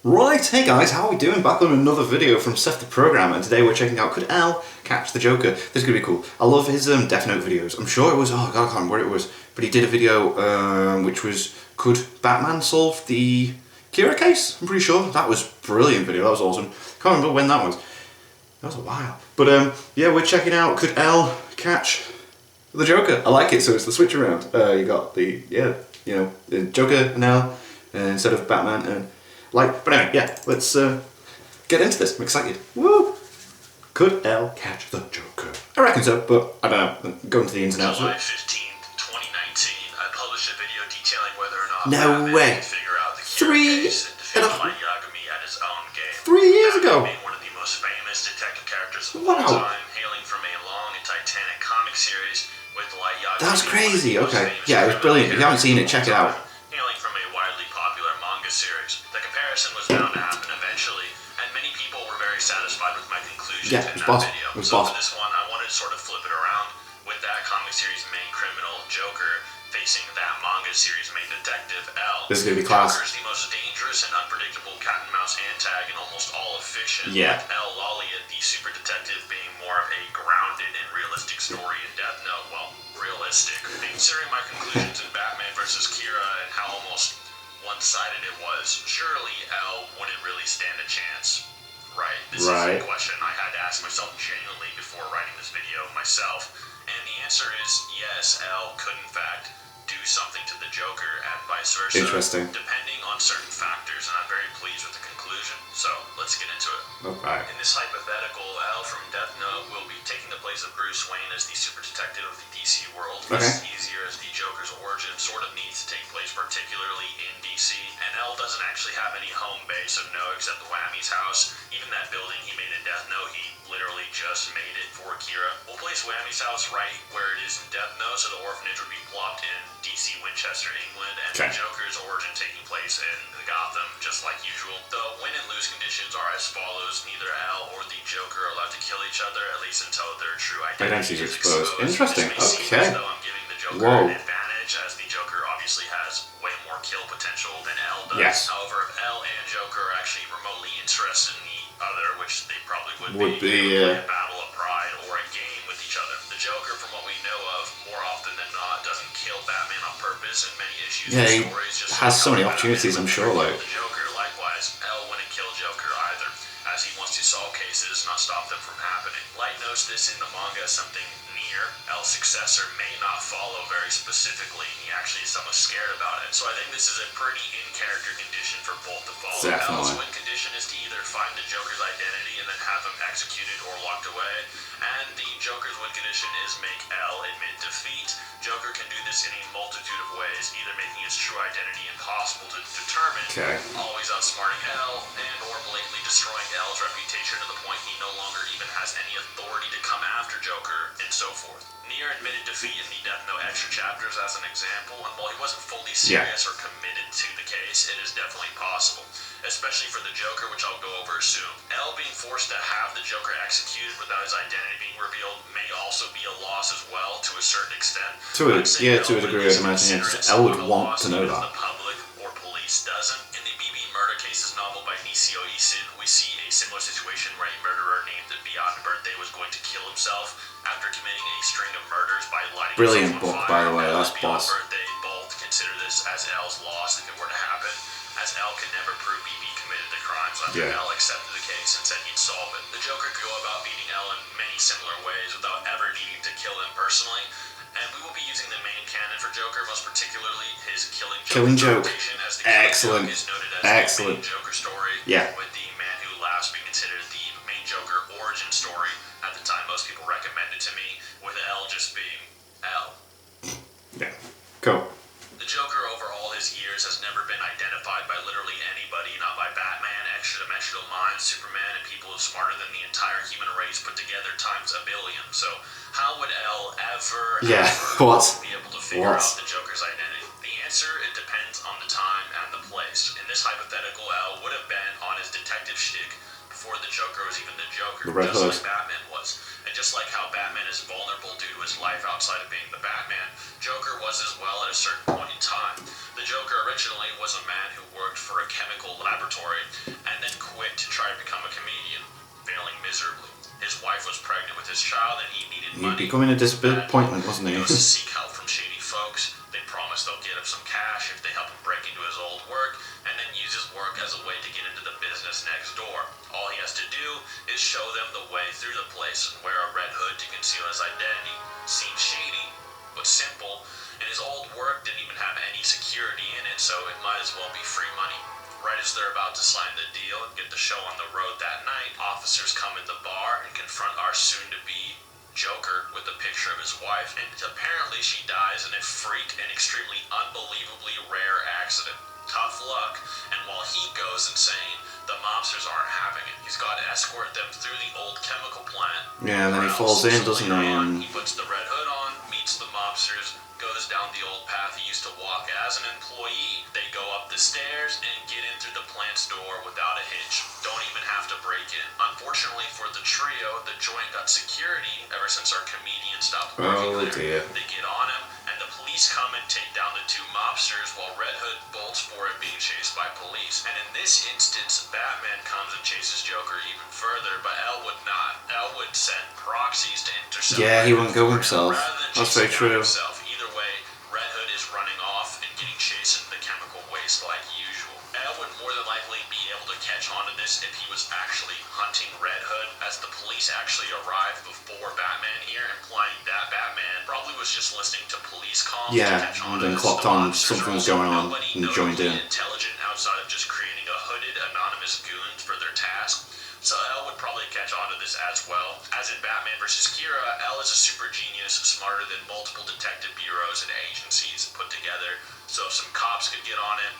Right, hey guys, how are we doing? Back on another video from Seth the Programmer, and today we're checking out Could L Catch the Joker? This is going to be cool. I love his Death Note videos. I'm sure it was, oh god, I can't remember what it was, but he did a video which was, could Batman solve the Kira case? I'm pretty sure. That was a brilliant video, that was awesome. Can't remember when that was. That was a while. But yeah, we're checking out Could L Catch the Joker? I like it, so it's the switch around. You got the, the Joker and L instead of Batman and... but anyway, yeah, let's get into this. I'm excited. Woo! Could L catch the Joker? I reckon so, but I don't know. Go into the ins and outs. July 15th, 2019, I published a video detailing whether or not No Batman way. could figure out the Kira case and defeat Light Yagami at his own game. 3 years ago. Batman being one of the most famous detective characters of Wow. all time, hailing from a long and titanic comic series with Light Yagami. That's crazy. Okay. Yeah, it was brilliant. If you haven't seen it, check it out. Hailing from a widely popular manga series. The comparison was bound to happen eventually, and many people were very satisfied with my conclusions in that video. So for this one, I wanted to sort of flip it around with that comic series main criminal, Joker, facing that manga series main detective, L. This is gonna be class. Joker is the most dangerous and unpredictable cat and mouse antag in almost all of fiction. Yeah. With L. Lolliot, the super detective, being more of a grounded and realistic story in Death Note. Well, realistic. Considering my conclusions in Batman vs. Kira and how almost one-sided it was, surely L wouldn't really stand a chance. Right? This is a question I had to ask myself genuinely before writing this video myself, and the answer is yes, L could in fact do something to the Joker and vice versa. Interesting. Depending on certain factors, and I'm very pleased with the conclusion. So, let's get into it. Okay. In this hypothetical, L from Death Note will be taking the place of Bruce Wayne as the super detective of the DC world. This is easier as the Joker's origin sort of needs to take place particularly in DC, and L doesn't actually have any home base of note except the Whammy's house. Even that building he made in Death Note, he literally just made it for Kira. We'll place Whammy's house right where it is in Death Note, so the orphanage would be plopped in DC Winchester, England, and the Joker's origin taking place in Gotham, just like usual. The win and lose conditions are as follows: neither L or the Joker are allowed to kill each other, at least until their true identity is exposed. Interesting. This may seem as though I'm giving the Joker an advantage, as the Joker obviously has way more kill potential than L does. Yes. However, if L and Joker are actually remotely interested in the other, which they probably would be a battle of pride or a game with each other. The Joker, from what we know of, more often than not, doesn't kill Batman on purpose, and many issues and stories just has so many opportunities, I'm sure. The Joker, likewise, L wouldn't kill Joker either, as he wants to solve cases, not stop them from happening. Light notes this in the manga as something near. L's successor may not follow very specifically, and he actually is somewhat scared about it. So I think this is a pretty in-character condition for both to follow. L's win condition is to either find the Joker's identity and then have him executed or locked away, and the Joker's win condition is make L admit defeat. Joker can do this in a multitude of ways, either making his true identity impossible to determine, always outsmarting L, and or blatantly destroying L's reputation to the point he no longer even has any authority to come after Joker, and so forth. Nier admitted defeat in the Death Note extra chapters as an example, and while he wasn't fully serious or committed to the case, it is definitely possible, especially for the Joker, which I'll go over soon. L being forced to have the Joker executed without his identity being revealed may also be a loss as well, to a certain extent. To a degree, I'd imagine, because L would want to know that. The public or police doesn't. In the BB Murder Cases novel by Nisio Isin, we see a similar situation where a murderer named Beyond Birthday was going to kill himself after committing a string of murders by lighting Brilliant himself on book, fire. by the way, that's Beyond boss. Birthday both consider this as L's loss if it were to happen, as L could never prove BB committed the crimes after L accepted the case and said he'd solve it. The Joker could go about beating L in many similar ways without ever needing to kill him personally, and we will be using the main canon for Joker, most particularly his Killing Joke as the Killing Joke is noted as the main Joker story, with the Man Who Laughs being considered the main Joker origin story. At the time, most people recommended to me, with L just being L. Yeah, cool. The Joker, over all his years, has never been identified by literally anybody, not by Batman, extra-dimensional minds, Superman, and people smarter than the entire human race put together times a billion. So how would L ever be able to figure out the Joker's identity? The answer, it depends on the time and the place. In this hypothetical, L would have been on his detective shtick before the Joker was even the Joker, just like Batman was. And just like how Batman is vulnerable due to his life outside of being the Batman, Joker was as well at a certain point in time. The Joker originally was a man who worked for a chemical laboratory and then quit to try to become a comedian, failing miserably. His wife was pregnant with his child and he needed money. He'd becoming a disappointment, wasn't he? He goes to seek help from shady folks. They promise they'll get him some cash if they help him break into his old work, and then use his work as a way to get into the business next door. All he has to do is show them the way through the place and wear a red hood to conceal his identity. Seems shady, but simple. And his old work didn't even have any security in it, so it might as well be free money. Right as they're about to sign the deal and get the show on the road that night, officers come in the bar and confront our soon-to-be Joker with a picture of his wife, and apparently she dies in a freak and extremely unbelievably rare accident. Tough luck, and while he goes insane, the mobsters aren't having it. He's got to escort them through the old chemical plant. Yeah, and then he falls in, doesn't he? He puts the red hood on, meets the mobsters, goes down the old path he used to walk as an employee. They go up the stairs and get in through the plant's door without a hitch. Don't even have to break in. Unfortunately for the trio, the joint got security ever since our comedian stopped working there. Dear. They get on him, and the police come and take down the two mobsters while Red Hood bolts for it, being chased by police. And in this instance, Batman comes and chases Joker even further, but Elle would not. Elle would send proxies to intercept. Yeah, he wouldn't go Red Hood himself. rather than That's very chasing true. down himself. Either way, Red Hood is running off and getting chased into the chemical waste like usual. Elle would more than likely be able to catch on to this if he was actually hunting Red Hood, as the police actually arrived before Batman here, implying that Batman probably was just listening to police calls to Yeah, catch on and then to this. clocked The on monsters something are was also going on nobody and joined notably in. intelligent outside of just creating a hooded anonymous goons for their task. So Elle would probably catch on to this as well. As in Batman vs. Kira, Elle is a super genius, smarter than multiple detective bureaus and agencies put together. So if some cops could get on it,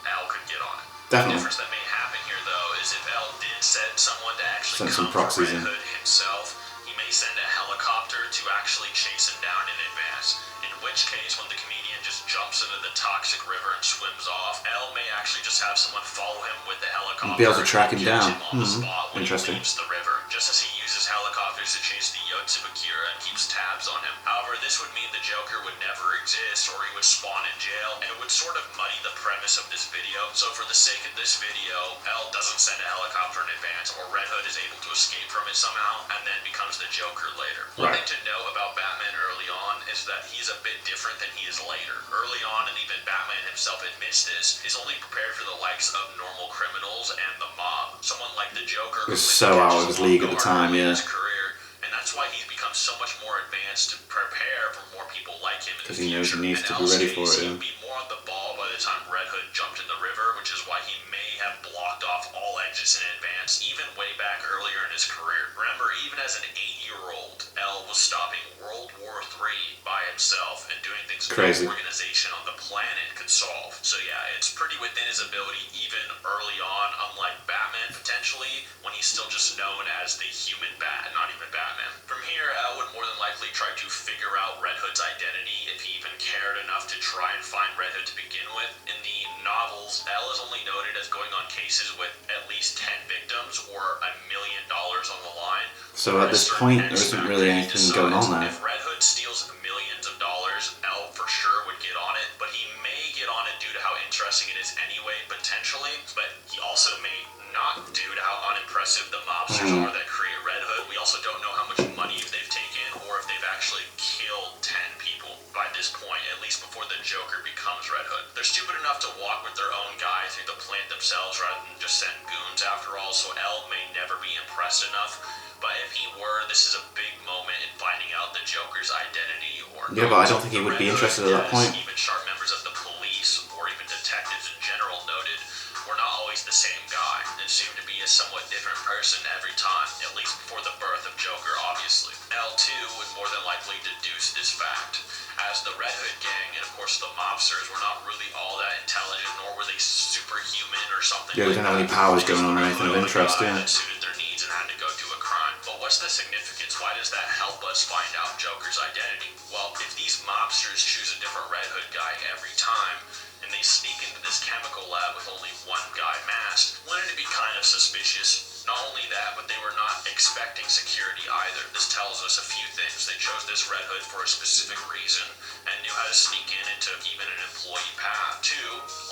Elle could get on it. Definitely. The difference that may happen here, though, is if Elle did send someone to actually Send some come for proxies Red in. Hood himself, he may send a helicopter to actually chase him down in advance. In which case, when the comedian just jumps into the toxic river and swims off, Elle may actually just have someone follow him with the helicopter. Be able to track him and catch down. on the spot when Interesting. he leaves the river, just as he uses helicopters to chase the Yotsuba Kira and keeps tabs on him. However, this would mean the Joker would never exist, or he would spawn in jail, and it would sort of muddy the premise of this video. So for the sake of this video, Elle doesn't send a helicopter in advance, or Red Hood is able to escape from it somehow, and then becomes the Joker later. One Right. thing to know about Batman early on is that he's a bit different than he is later. Early on, and even Batman himself admits this, he's only prepared for the likes of normal criminals and the mob. Someone like the Joker He was who so out of catches his league at the off time, guard early in yeah. his career, and that's why he's become so much more advanced to prepare for more people like him in the Because future. he knows he needs In to be Elle's ready for case, it, he'd yeah. be more on the ball by the time Red Hood jumped in the river, which is why he may have blocked off all exits in advance, even way back earlier in his career. Remember, even as an 8-year-old, Elle was stopping World War III by himself and doing things Crazy. no organization on the planet could solve. So yeah, it's pretty within his ability even early on, unlike Batman potentially, when he's still just known as the human bat, not even Batman. From here, Elle would more than likely try to figure out Red Hood's identity if he even cared enough to try and find Red Hood to begin with. In the novels, Elle is only noted as going on cases with at least 10 victims or $1 million on the line. So at this point, there isn't really anything going on there. If Red Hood steals millions of dollars, Elle for sure would get on it, but he may get on it due to how interesting it is anyway, potentially, but he also may not due to how unimpressive the mobsters are that create Red Hood. We also don't know how much money they've taken or if they've actually killed 10 people by this point, at least before the Joker becomes Red Hood. They're stupid enough to walk with their own guy through the plant themselves rather than just send goons after all, so Elle may never be impressed enough. But if he were, this is a big moment in finding out the Joker's identity. Or Yeah, but I don't think he would be interested at that point. Even sharp members of the police or even detectives in general noted, we're not always the same guy and seem to be a somewhat different person every time, at least before the birth of Joker, obviously. L2 would more than likely deduce this fact, as the Red Hood gang and of course the mobsters were not really all that intelligent, nor were they superhuman or something. Yeah, they didn't have any powers going on or anything of interest, yeah. That suited their needs and had to go do a crime. But what's the significance? Why does that help us find out Joker's identity? Well, if these mobsters choose a different Red Hood guy every time, and they sneak into this chemical lab with only one guy masked, wouldn't it be kind of suspicious? Not only that, but they were not expecting security either. This tells us a few things. They chose this Red Hood for a specific reason, and knew how to sneak in and took even an employee path. 2,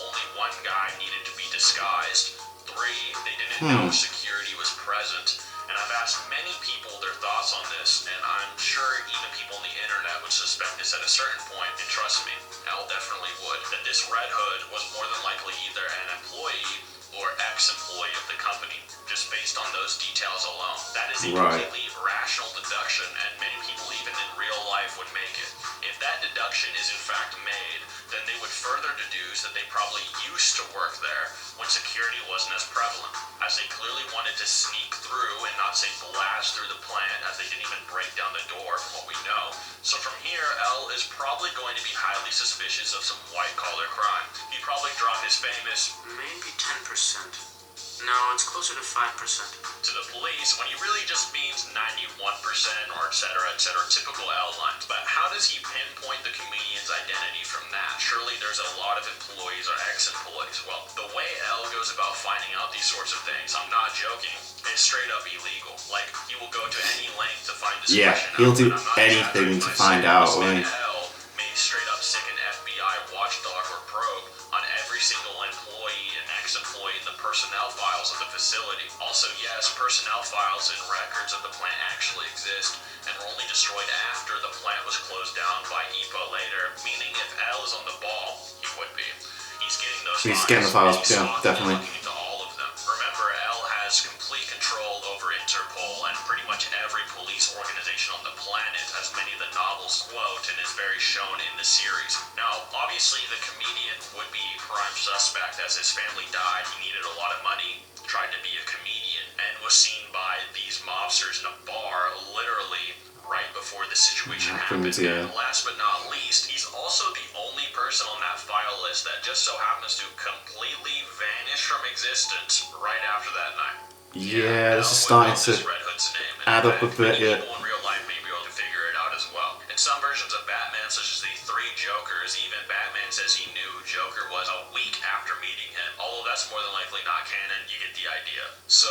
only one guy needed to be disguised. 3, they didn't know security was present. And I've asked many people their thoughts on this, and I'm sure even people on the internet would suspect this at a certain point, and trust me, L definitely would, that this Red Hood was more than likely either an employee or ex-employee of the company, just based on those details alone. That is a completely rational deduction, and many people even in real life would make it. If that deduction is in fact made, then they would further deduce that they probably used to work there when security wasn't as prevalent, as they clearly wanted to sneak through and not say blast through the plant, as they didn't even break down the door from what we know. So from here, L is probably going to be highly suspicious of some white-collar crime. He'd probably drop his famous, maybe 10%. No, it's closer to 5%. to the police when he really just means 91% or etc., typical L lines. But how does he pinpoint the comedian's identity from that? Surely there's a lot of employees or ex-employees. Well, the way L goes about finding out these sorts of things, I'm not joking, is straight up illegal. Like, he will go to any length to find this question out. He'll do and I'm not anything to exaggerating find when I out. say Like, this man L may straight up stick an FBI watchdog or probe on every single employee and ex-employee in the personnel files of the facility. Also, yes, personnel files and records of the plant actually exist and were only destroyed after the plant was closed down by EPA later, meaning if L is on the ball, he would be. He's getting those He's files. getting the files, and he's yeah, stalking and definitely. looking into all of them. Remember, L has complete control over Interpol and pretty much every police organization on the planet, as many of the novels quote and is very shown in the series. Now, obviously, the comedian would be a prime suspect, as his family died, he needed a lot of money, tried to be a comedian, and was seen by these mobsters in a bar, literally right before the situation happened. Yeah. And last but not least, he's also the only person on that file list that just so happens to completely vanish from existence right after that night. Yeah, this is L would starting know to this Red Hood's name, and add up a in fact, bit, many yeah. people in real life may be able to figure it out as well. In some versions of Batman, such as the 3 Jokers, even Batman says he knew Joker was a week after meeting him. Although that's more than likely not canon, you get the idea. So,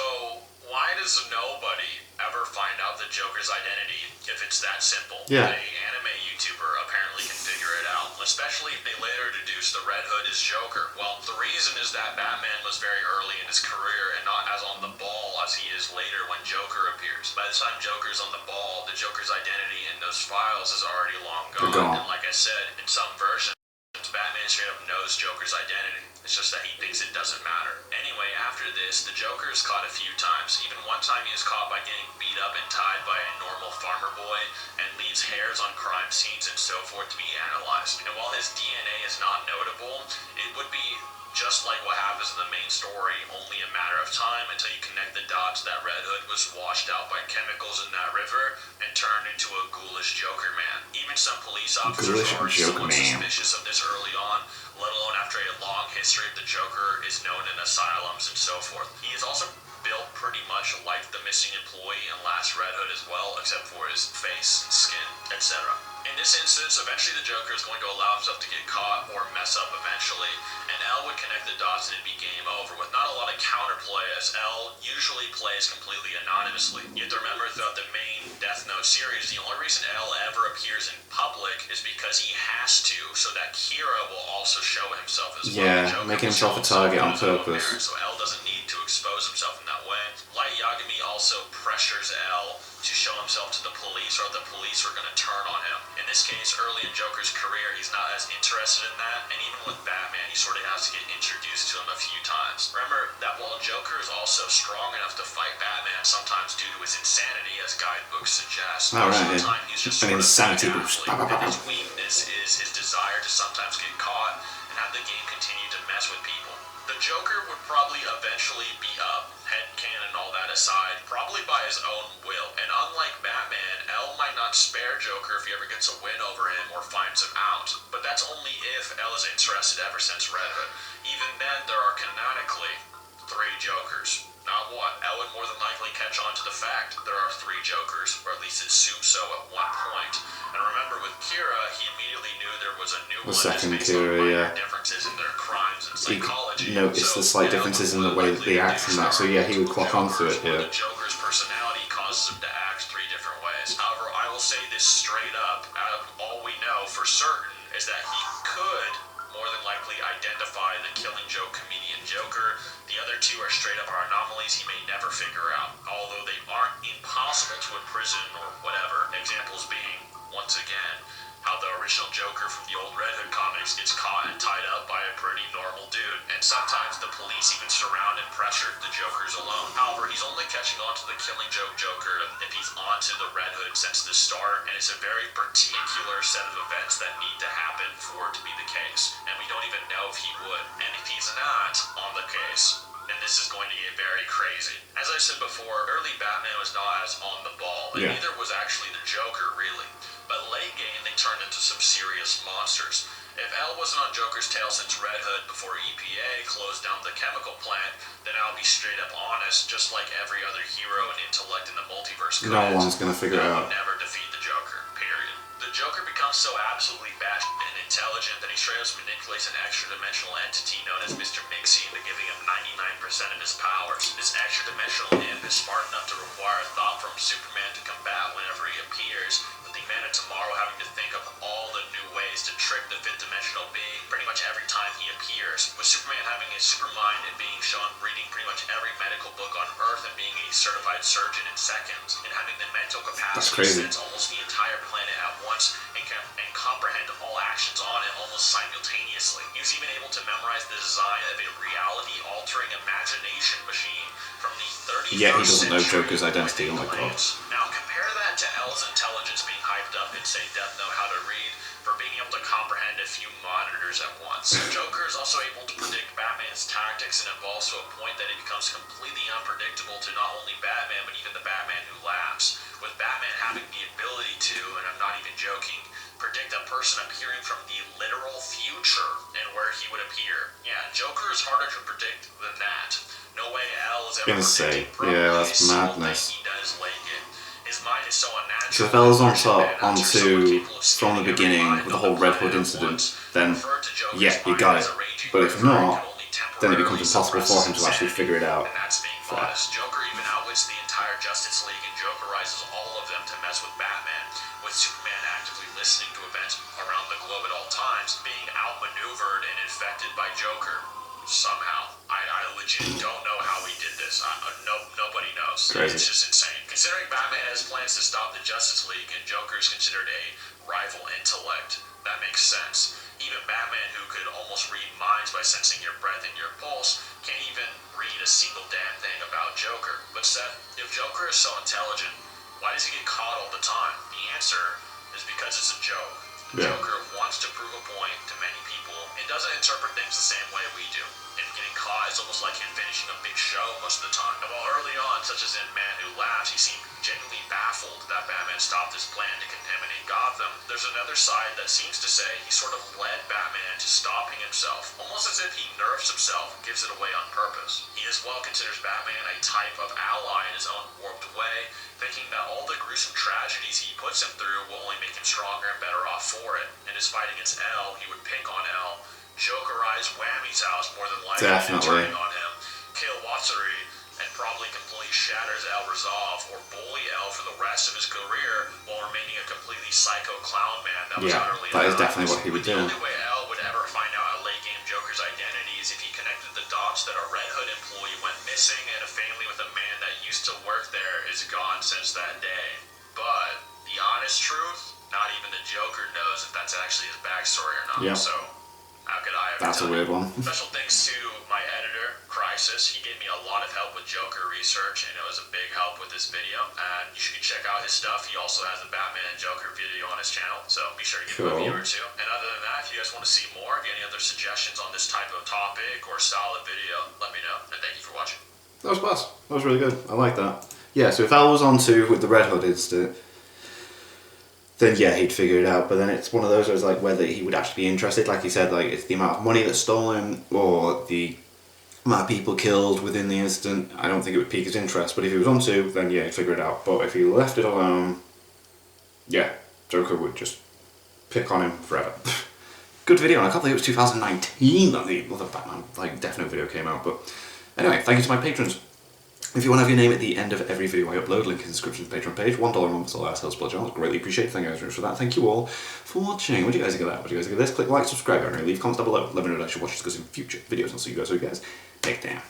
why does nobody ever find out the Joker's identity if it's that simple? Yeah. A anime YouTuber apparently can figure it out, especially if they later deduce the Red Hood is Joker. Well, the reason is that Batman was very early in his career and not as on the ball as he is later when Joker appears. By the time Joker's on the ball, the Joker's identity in those files is already long gone. And like I said, in some versions, Batman straight up knows Joker's identity. It's just that he thinks it doesn't matter. Anyway, after this, the Joker is caught a few times. Even one time he was caught by getting beat up and tied by a normal farmer boy and leaves hairs on crime scenes and so forth to be analyzed. And while his DNA is not notable, it would be just like what happens in the main story, only a matter of time until you connect the dots that Red Hood was washed out by chemicals in that river and turned into a ghoulish Joker man. Even some police officers are somewhat suspicious of this early on, let alone after a long history of the Joker is known in asylums and so forth. He is also built pretty much like the missing employee in Last Red Hood as well, except for his face and skin, etc. In this instance, eventually the Joker is going to allow himself to get caught or mess up eventually, and L would connect the dots and it'd be game over, with not a lot of counterplay, as L usually plays completely anonymously. You have to remember, throughout the main Death Note series, the only reason L ever appears in public is because he has to, so that Kira will also show himself as well. Yeah, making himself a target on purpose. So L doesn't need to expose himself in that way. Light Yagami also pressures L to show himself to the police, or the police are going to turn on him. In this case, early in Joker's career, he's not as interested in that, and even with Batman, he sort of has to get introduced to him a few times. Remember that while Joker is also strong enough to fight Batman, sometimes due to his insanity, as guidebooks suggest, sometimes he's just sort of insanity boost. And his weakness is his desire to sometimes get caught and have the game continue to mess with people. The Joker would probably eventually beat up, headcanon and all that aside, probably by his own will. And unlike Batman, L might not spare Joker if he ever gets a win over him or finds him out. But that's only if L is interested ever since Red Hood. Even then, there are canonically 3 Jokers. Not one. L would more than likely catch on to the fact there are 3 Jokers, or at least assume so at one point. And remember, with Kira, he immediately knew there was a new one second based Kira, on yeah. differences in their crimes and psychology. He noticed the slight differences in the way that they act and that, so yeah, he would clock onto it, yeah. The Joker's personality causes him to act 3 different ways. However, I will say this straight up, out of all we know for certain, is identify the Killing Joke comedian Joker. The other two are straight up anomalies he may never figure out, although they aren't impossible to imprison or whatever. Examples being, once again, how the original Joker from the old Red Hood comics gets caught and tied up by a pretty normal dude, and sometimes the police even surround and pressure the Jokers alone. However, he's only catching on to the Killing Joke Joker if he's onto the Red Hood since the start, and it's a very particular set of events that need to happen for it to be the case, and we don't even know if he would. And if he's not on the case, then this is going to get very crazy. As I said before, early Batman was not as on the ball, and neither was actually the Joker, really. But late game, they turned into some serious monsters. If L wasn't on Joker's tail since Red Hood before EPA closed down the chemical plant, then I'll be straight up honest, just like every other hero and intellect in the multiverse could. No one's gonna figure it out. Never defeat the Joker, period. The Joker becomes so absolutely batshit and intelligent that he straight up manipulates an extra-dimensional entity known as Mr. Mixie into giving him 99% of his powers. This extra-dimensional imp is smart enough to require thought from Superman to combat whenever he appears, with the Man of Tomorrow having to think of all the new ways to trick the fifth-dimensional being pretty much every time he appears, with Superman having his super mind and being shown reading pretty much every medical book on Earth and being a certified surgeon in seconds, and having the mental capacity to sense almost the entire planet at once and comprehend all actions on it almost simultaneously. He was even able to memorize the design of a reality-altering imagination machine from the 31st Yet he doesn't know century Joker's identity, oh my god. Now compare that to L's intelligence being hyped up in, say, Death Note How to Read for being able to comprehend a few monitors at once. Joker is also able to predict Batman's tactics and evolves to a point that it becomes completely unpredictable to not only Batman but even the Batman who laughs, with Batman having the ability to, and I'm not even joking, predict a person appearing from the literal future and where he would appear. Yeah, Joker is harder to predict than that. No way L is ever predicting that's madness. He does late game. His mind is so unnatural. So if L's on top onto from the beginning with the whole Red Hood incident, then yeah, you got it. But if not, then it becomes impossible for him to actually figure it out. And that's being modest. Joker even outwits the entire Justice League and Jokerizes all of them to mess with Batman, with Superman actively listening to events around the globe at all times, being outmaneuvered and infected by Joker. Somehow. I legit don't know how he did this. Nobody knows. Crazy. It's just insane. Considering Batman has plans to stop the Justice League and Joker is considered a rival intellect, that makes sense. Even Batman, who could almost read minds by sensing your breath and your pulse, can't even read a single damn thing about Joker. But Seth, if Joker is so intelligent, why does he get caught all the time? The answer is because it's a joke. Joker wants to prove a point to many people and doesn't interpret things the same way we do. And getting caught is almost like him finishing a big show most of the time. And while early on, such as in Man Who Laughs, he seemed genuinely baffled that Batman stopped his plan to contaminate Gotham, there's another side that seems to say he sort of led Batman to stopping himself, almost as if he nerfs himself and gives it away on purpose. He as well considers Batman a type of ally in his own warped way, thinking that all the gruesome tragedies he puts him through will only make him stronger and better off for it. In his fight against L, he would pick on L, Jokerize Whammy's house more than likely, and turning on him, kill Watsuri, and probably completely shatters L resolve, or bully L for the rest of his career while remaining a completely psycho clown man that was utterly that is definitely what he would do. The only way L would ever find out a late game Joker's identity is if he connected the dots that a Red Hood employee went missing and a family with a man that used to work there is gone since that day. But the honest truth, not even the Joker knows if that's actually his backstory or not. Yeah. So how could I ever That's a weird one. Special thanks to my editor, Crisis. He gave me a lot of help with Joker research, and it was a big help with this video. And you should check out his stuff. He also has a Batman and Joker video on his channel, so be sure to give him a view or two. And other than that, if you guys want to see more, get any other suggestions on this type of topic or style of video, let me know. And thank you for watching. That was class. That was really good. I like that. Yeah, so if Al was on to with the Red Hood incident, then yeah, he'd figure it out. But then it's one of those where it's like whether he would actually be interested. Like he said, like it's the amount of money that's stolen or the amount of people killed within the incident. I don't think it would pique his interest. But if he was on to, then yeah, he'd figure it out. But if he left it alone, yeah, Joker would just pick on him forever. Good video, and I can't believe it was 2019 that the other Batman like Death Note video came out. But anyway, thank you to my patrons. If you want to have your name at the end of every video I upload, link in the description to the Patreon page. $1 a month allows helps build channel. Greatly appreciate it. Thank you guys very much for that. Thank you all for watching. What do you guys think of that? What do you guys think of this? Click like, subscribe, and leave comments down below. Let me know that I should watch discussing future videos. I'll see you guys. Take care.